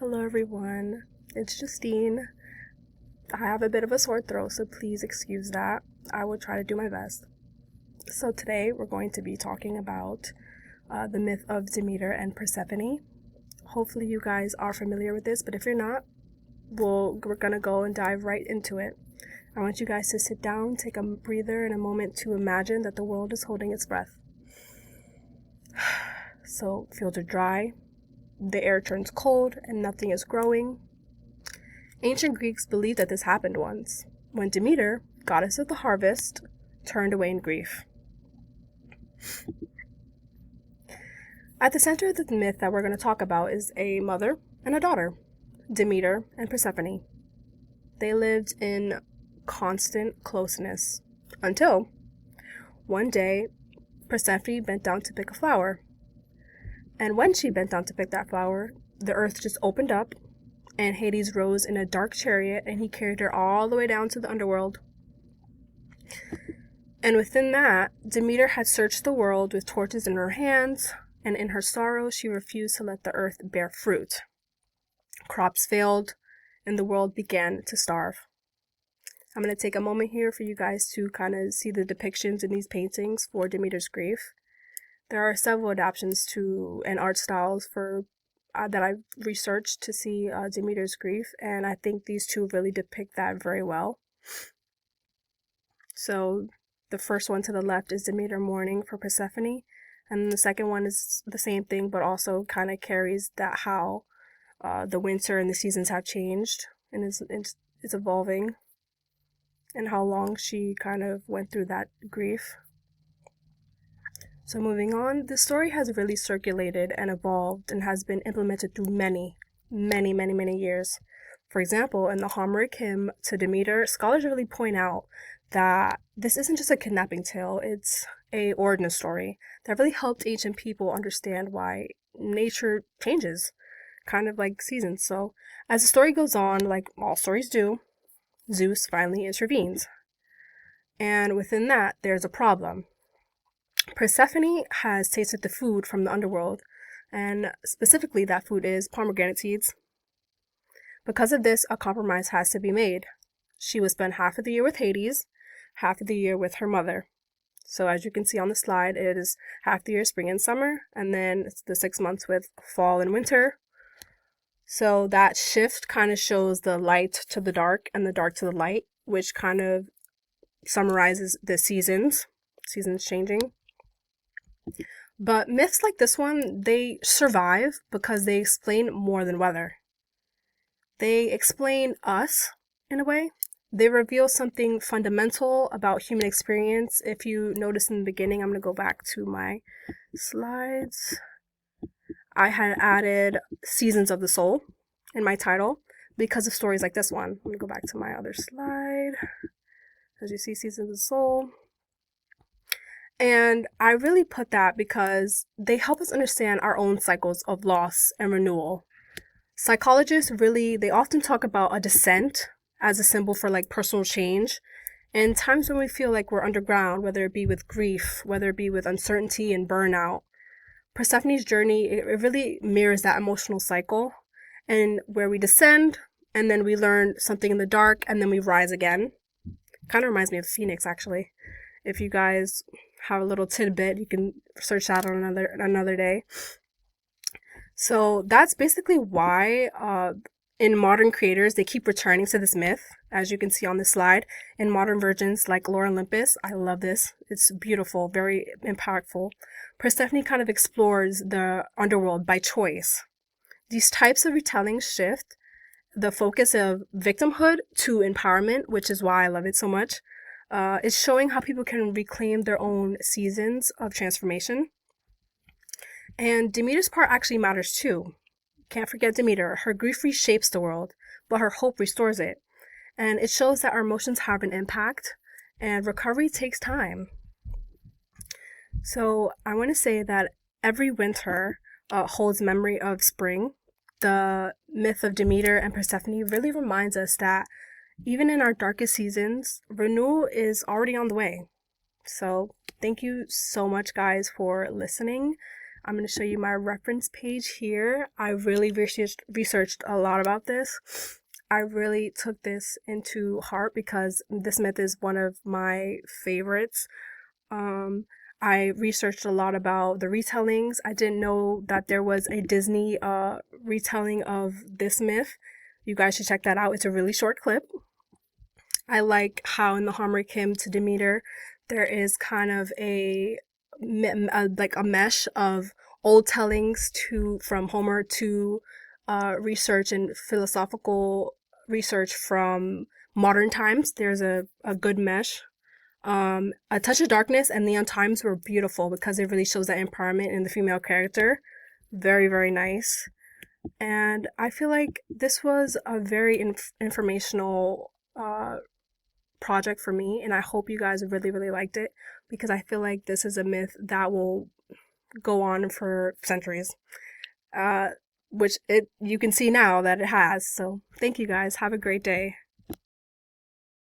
Hello everyone, it's Justine. I have a bit of a sore throat, so please excuse that. I will try to do my best. So today we're going to be talking about the myth of Demeter and Persephone. Hopefully you guys are familiar with this, but if you're not, we're gonna go and dive right into it. I want you guys to sit down, take a breather, and a moment to imagine that the world is holding its breath. So fields are dry, the air turns cold, and nothing is growing. Ancient Greeks believed that this happened once, when Demeter, goddess of the harvest, turned away in grief. At the center of the myth that we're going to talk about is a mother and a daughter, Demeter and Persephone. They lived in constant closeness until one day Persephone bent down to pick a flower. And when she bent down to pick that flower, the earth just opened up and Hades rose in a dark chariot and he carried her all the way down to the underworld. And within that, Demeter had searched the world with torches in her hands, and in her sorrow she refused to let the earth bear fruit. Crops failed, and the world began to starve. I'm going to take a moment here for you guys to kind of see the depictions in these paintings for Demeter's grief. There are several adaptations to and art styles for that I've researched to see Demeter's grief, and I think these two really depict that very well. So the first one to the left is Demeter mourning for Persephone, and the second one is the same thing, but also kind of carries that how the winter and the seasons have changed and is evolving, and how long she kind of went through that grief. So moving on, the story has really circulated and evolved and has been implemented through many years. For example, in the Homeric hymn to Demeter, scholars really point out that this isn't just a kidnapping tale, it's a origin story that really helped ancient people understand why nature changes, kind of like seasons. So as the story goes on, like all stories do, Zeus finally intervenes. And within that, there's a problem. Persephone has tasted the food from the underworld, and specifically that food is pomegranate seeds. Because of this, a compromise has to be made. She would spend half of the year with Hades, half of the year with her mother. So as you can see on the slide, it is half the year spring and summer, and then it's the 6 months with fall and winter. So that shift kind of shows the light to the dark and the dark to the light, which kind of summarizes the seasons changing. But myths like this one, they survive because they explain more than weather. They explain us, in a way. They reveal something fundamental about human experience. If you notice in the beginning, I'm going to go back to my slides. I had added Seasons of the Soul in my title because of stories like this one. Let me go back to my other slide. As you see, Seasons of the Soul. And I really put that because they help us understand our own cycles of loss and renewal. Psychologists they often talk about a descent as a symbol for like personal change. And times when we feel like we're underground, whether it be with grief, whether it be with uncertainty and burnout, Persephone's journey, it really mirrors that emotional cycle, and where we descend and then we learn something in the dark and then we rise again. Kind of reminds me of Phoenix, actually. If you guys have a little tidbit, you can search that on another day. So that's basically why in modern creators, they keep returning to this myth, as you can see on this slide. In modern versions like Lore Olympus, I love this. It's beautiful, very impactful. Persephone kind of explores the underworld by choice. These types of retellings shift the focus of victimhood to empowerment, which is why I love it so much. It's showing how people can reclaim their own seasons of transformation. And Demeter's part actually matters too. Can't forget Demeter. Her grief reshapes the world, but her hope restores it. And it shows that our emotions have an impact, and recovery takes time. So I want to say that every winter holds memory of spring. The myth of Demeter and Persephone really reminds us that even in our darkest seasons, renewal is already on the way. So thank you so much, guys, for listening. I'm going to show you my reference page here. I really researched a lot about this. I really took this into heart because this myth is one of my favorites. Um, I researched a lot about the retellings. I didn't know that there was a Disney retelling of this myth. You guys should check that out. It's a really short clip. I like how in the Homer Kim to Demeter, there is kind of like a mesh of old tellings to from Homer to research and philosophical research from modern times. There's a good mesh. A Touch of Darkness and Neon Times were beautiful because it really shows that empowerment in the female character. Very, very nice. And I feel like this was a very informational project for me, and I hope you guys really, really liked it because I feel like this is a myth that will go on for centuries. Uh, which it you can see now that it has. So thank you guys. Have a great day.